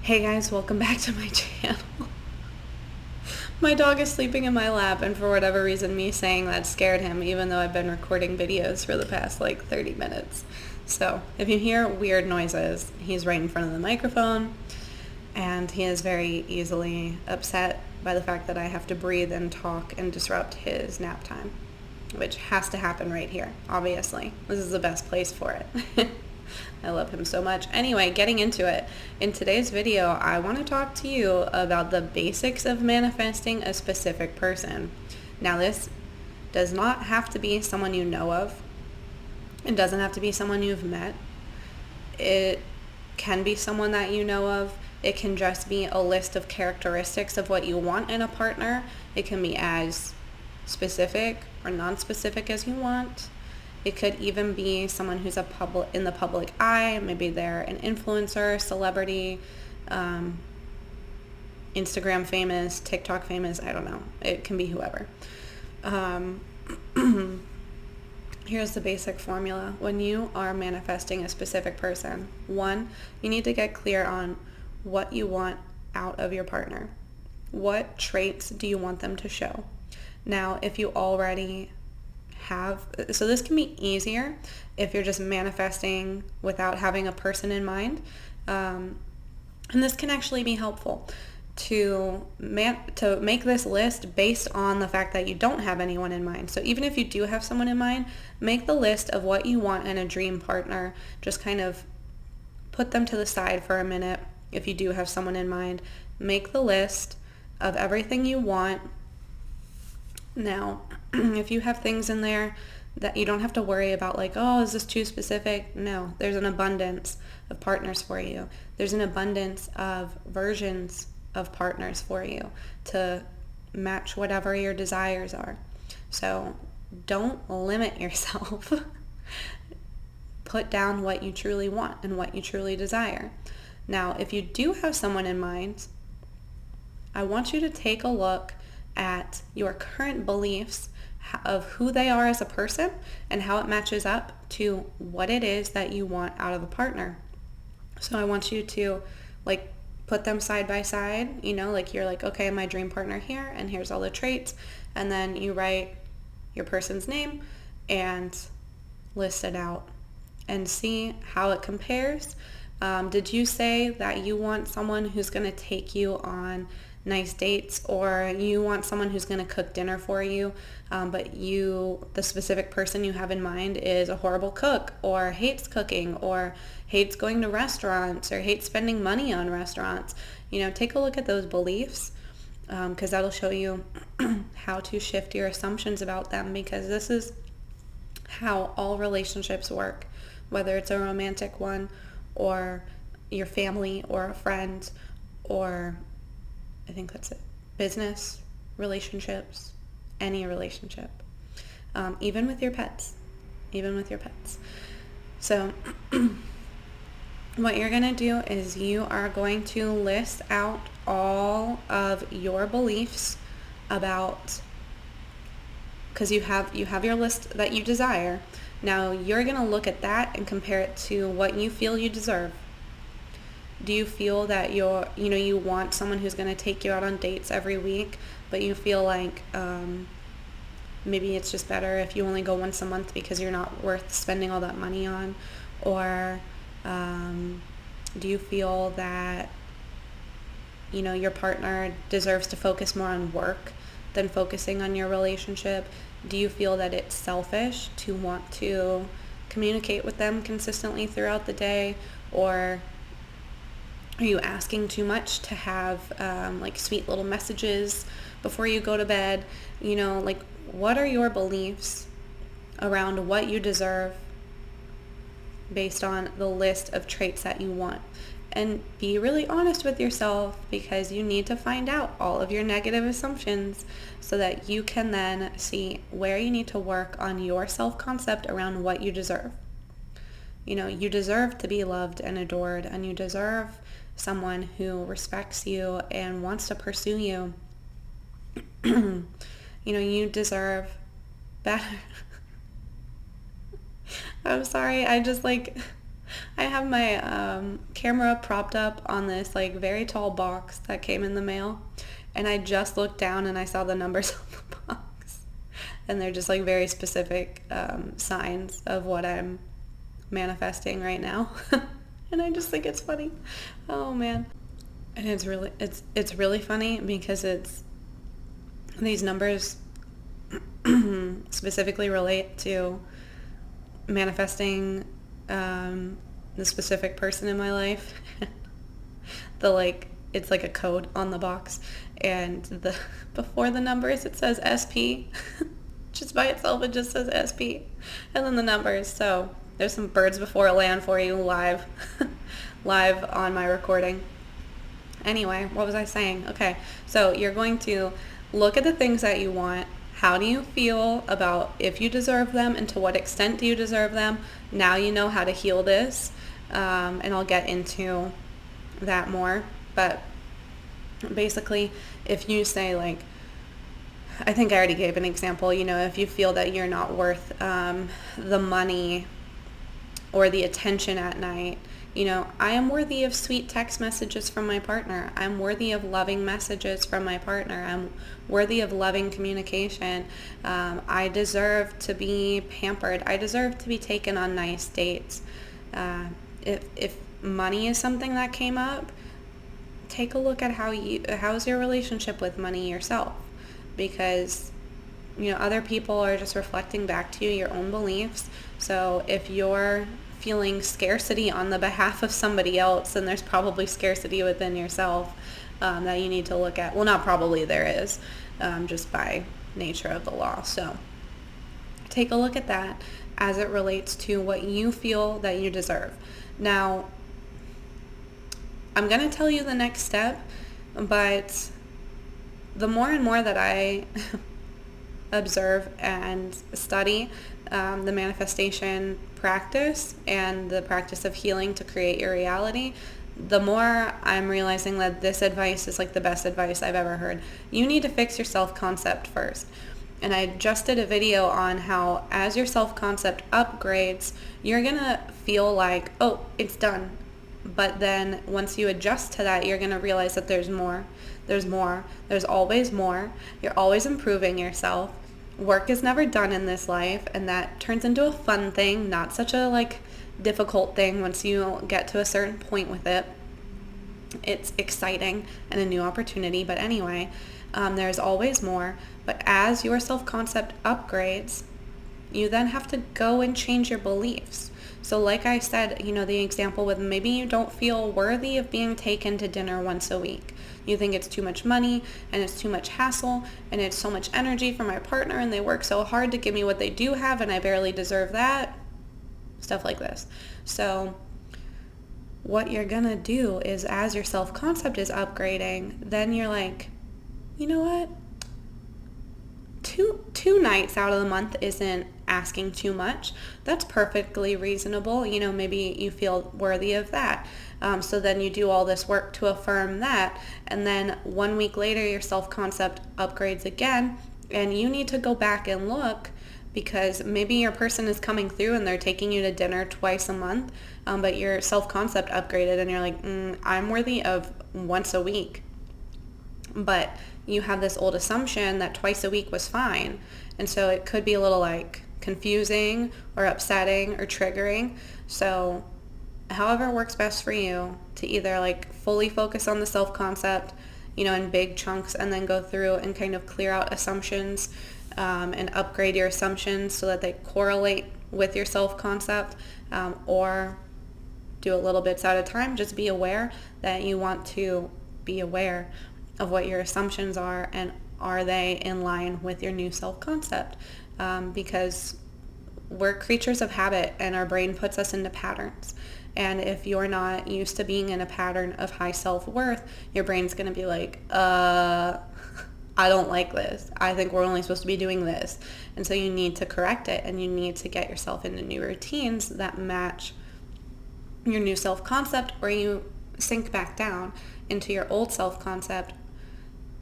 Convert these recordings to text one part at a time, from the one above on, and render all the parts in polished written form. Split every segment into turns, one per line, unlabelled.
Hey guys, welcome back to my channel. My dog is sleeping in my lap, and for whatever reason me saying that scared him, even though I've been recording videos for the past 30 minutes. So if you hear weird noises, he's right in front of the microphone, and he is very easily upset by the fact that I have to breathe and talk and disrupt his nap time, which has to happen right here, obviously. This is the best place for it. I love him so much. Anyway, getting into it. In today's video, I want to talk to you about the basics of manifesting a specific person. Now, this does not have to be someone you know of. It doesn't have to be someone you've met. It can be someone that you know of. It can just be a list of characteristics of what you want in a partner. It can be as specific or non-specific as you want. It could even be someone who's in the public eye. Maybe they're an influencer, celebrity, Instagram famous, TikTok famous. I don't know. It can be whoever. Here's the basic formula. When you are manifesting a specific person, one, you need to get clear on what you want out of your partner. What traits do you want them to show? Now, if you already so this can be easier if you're just manifesting without having a person in mind, and this can actually be helpful to make this list based on the fact that you don't have anyone in mind. So even if you do have someone in mind, make the list of what you want in a dream partner. Just kind of put them to the side for a minute. If you do have someone in mind, make the list of everything you want. Now, if you have things in there that you don't have to worry about, oh, is this too specific? No, there's an abundance of partners for you. There's an abundance of versions of partners for you to match whatever your desires are. So don't limit yourself. Put down what you truly want and what you truly desire. Now, if you do have someone in mind, I want you to take a look at your current beliefs of who they are as a person and how it matches up to what it is that you want out of a partner. So I want you to put them side by side, you're okay, my dream partner here, and here's all the traits, and then you write your person's name and list it out and see how it compares. Did you say that you want someone who's going to take you on nice dates, or you want someone who's going to cook dinner for you, but the specific person you have in mind is a horrible cook, or hates cooking, or hates going to restaurants, or hates spending money on restaurants? Take a look at those beliefs, because that'll show you how to shift your assumptions about them, because this is how all relationships work, whether it's a romantic one, or your family, or a friend, or I think that's it. Business, relationships, any relationship. Even with your pets. So what you're going to do is you are going to list out all of your beliefs about, because you have your list that you desire. Now you're going to look at that and compare it to what you feel you deserve. Do you feel that you want someone who's going to take you out on dates every week, but you feel like maybe it's just better if you only go once a month because you're not worth spending all that money on? Or do you feel that your partner deserves to focus more on work than focusing on your relationship? Do you feel that it's selfish to want to communicate with them consistently throughout the day? Or are you asking too much to have sweet little messages before you go to bed? What are your beliefs around what you deserve based on the list of traits that you want? And be really honest with yourself, because you need to find out all of your negative assumptions so that you can then see where you need to work on your self-concept around what you deserve. You deserve to be loved and adored, and you deserve someone who respects you and wants to pursue you. You deserve better. I'm sorry, I just I have my camera propped up on this like very tall box that came in the mail, and I just looked down and I saw the numbers on the box, and they're just like very specific signs of what I'm manifesting right now. And I just think it's funny. Oh man. And it's really funny because it's these numbers specifically relate to manifesting the specific person in my life. It's like a code on the box, and before the numbers it says SP. Just by itself it just says SP, and then the numbers. So there's some birds before it land for you live live on my recording. Anyway, what was I saying? Okay, so you're going to look at the things that you want. How do you feel about if you deserve them, and to what extent do you deserve them? Now you know how to heal this, and I'll get into that more. But basically, if you say like, I think I already gave an example, if you feel that you're not worth the money or the attention at night, I am worthy of sweet text messages from my partner. I'm worthy of loving messages from my partner. I'm worthy of loving communication. I deserve to be pampered. I deserve to be taken on nice dates. If money is something that came up, take a look at how's your relationship with money yourself, because other people are just reflecting back to you your own beliefs. So if you're feeling scarcity on the behalf of somebody else, then there's probably scarcity within yourself that you need to look at. Well, not probably, there is, just by nature of the law. So take a look at that as it relates to what you feel that you deserve. Now, I'm going to tell you the next step, but the more and more that I observe and study the manifestation practice and the practice of healing to create your reality, the more I'm realizing that this advice is like the best advice I've ever heard. You need to fix your self-concept first. And I just did a video on how as your self-concept upgrades, you're going to feel like, oh, it's done. But then once you adjust to that, you're going to realize that there's more. There's more. There's always more. You're always improving yourself. Work is never done in this life, and that turns into a fun thing, not such a difficult thing once you get to a certain point with it. It's exciting and a new opportunity, but anyway, there's always more. But as your self-concept upgrades, you then have to go and change your beliefs. So like I said, the example with maybe you don't feel worthy of being taken to dinner once a week. You think it's too much money and it's too much hassle and it's so much energy for my partner and they work so hard to give me what they do have and I barely deserve that. Stuff like this. So what you're going to do is as your self-concept is upgrading, then you're like, you know what? Two nights out of the month isn't asking too much. That's perfectly reasonable. Maybe you feel worthy of that. So then you do all this work to affirm that. And then 1 week later, your self-concept upgrades again. And you need to go back and look, because maybe your person is coming through and they're taking you to dinner twice a month. But your self-concept upgraded and you're like, I'm worthy of once a week. But you have this old assumption that twice a week was fine. And so it could be a little confusing or upsetting or triggering. So however works best for you to either fully focus on the self-concept, in big chunks, and then go through and kind of clear out assumptions and upgrade your assumptions so that they correlate with your self-concept, or do a little bits at a time. Just be aware that you want to be aware of what your assumptions are, and are they in line with your new self-concept, because we're creatures of habit and our brain puts us into patterns. And if you're not used to being in a pattern of high self-worth, your brain's going to be like, I don't like this. I think we're only supposed to be doing this. And so you need to correct it, and you need to get yourself into new routines that match your new self-concept, or you sink back down into your old self-concept,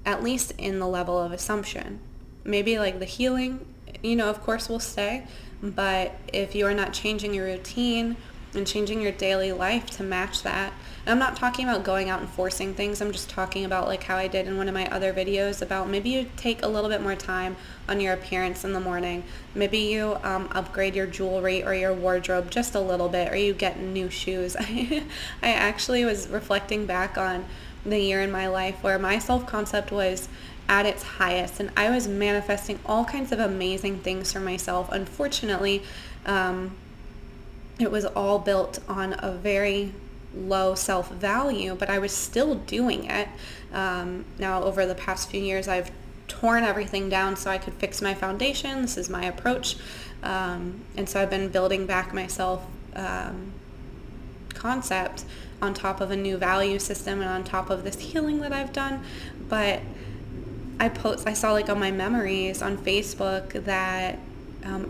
at least in the level of assumption. Maybe the healing, of course will stay, but if you are not changing your routine and changing your daily life to match that. And I'm not talking about going out and forcing things. I'm just talking about like how I did in one of my other videos about maybe you take a little bit more time on your appearance in the morning. Maybe you upgrade your jewelry or your wardrobe just a little bit, or you get new shoes. I actually was reflecting back on the year in my life where my self-concept was at its highest, and I was manifesting all kinds of amazing things for myself. Unfortunately, it was all built on a very low self-value, but I was still doing it. Now, over the past few years, I've torn everything down so I could fix my foundation. This is my approach. And so I've been building back my self-concept on top of a new value system and on top of this healing that I've done. But I saw like on my memories on Facebook that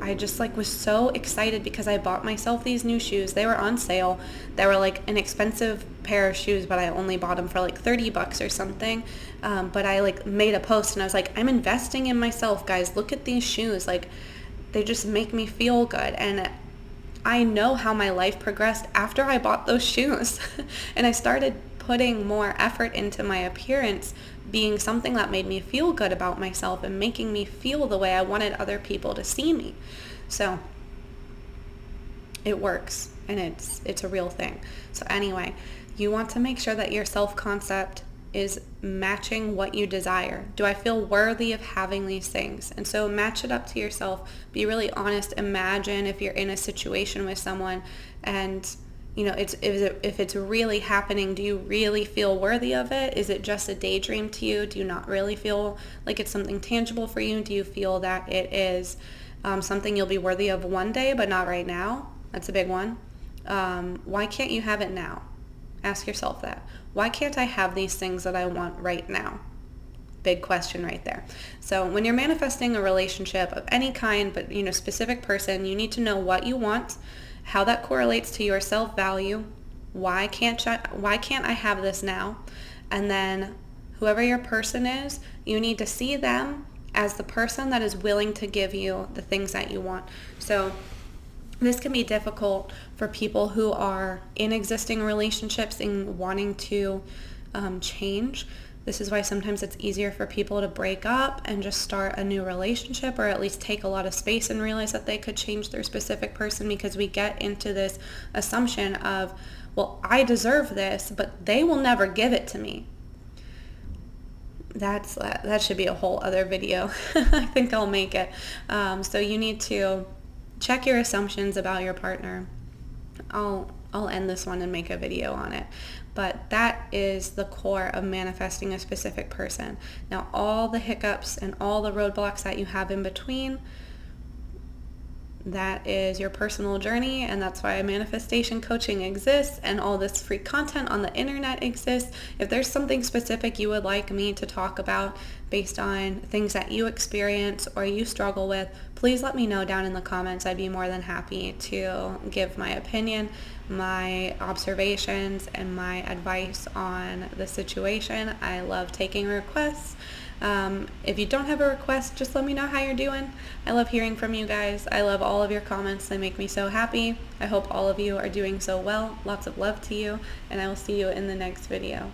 I just like was so excited because I bought myself these new shoes. They were on sale. They were like an expensive pair of shoes, but I only bought them for like $30 or something. But I like made a post and I was like, I'm investing in myself, guys. Look at these shoes. Like, they just make me feel good. And I know how my life progressed after I bought those shoes. And I started putting more effort into my appearance being something that made me feel good about myself and making me feel the way I wanted other people to see me. So it works, and it's a real thing. So anyway, you want to make sure that your self-concept is matching what you desire. Do I feel worthy of having these things? And so match it up to yourself. Be really honest. Imagine if you're in a situation with someone and if it's really happening, do you really feel worthy of it? Is it just a daydream to you? Do you not really feel like it's something tangible for you? Do you feel that it is something you'll be worthy of one day, but not right now? That's a big one. Why can't you have it now? Ask yourself that. Why can't I have these things that I want right now? Big question right there. So when you're manifesting a relationship of any kind, but specific person, you need to know what you want, how that correlates to your self-value. Why can't I have this now? And then whoever your person is, you need to see them as the person that is willing to give you the things that you want. So this can be difficult for people who are in existing relationships and wanting to change. This is why sometimes it's easier for people to break up and just start a new relationship, or at least take a lot of space and realize that they could change their specific person, because we get into this assumption of, well, I deserve this, but they will never give it to me. That should be a whole other video. I think I'll make it. So you need to check your assumptions about your partner. I'll end this one and make a video on it. But that is the core of manifesting a specific person. Now, all the hiccups and all the roadblocks that you have in between, that is your personal journey, and that's why manifestation coaching exists and all this free content on the internet exists. If there's something specific you would like me to talk about based on things that you experience or you struggle with, please let me know down in the comments. I'd be more than happy to give my opinion, my observations, and my advice on the situation. I love taking requests. If you don't have a request, just let me know how you're doing. I love hearing from you guys. I love all of your comments. They make me so happy. I hope all of you are doing so well. Lots of love to you, and I will see you in the next video.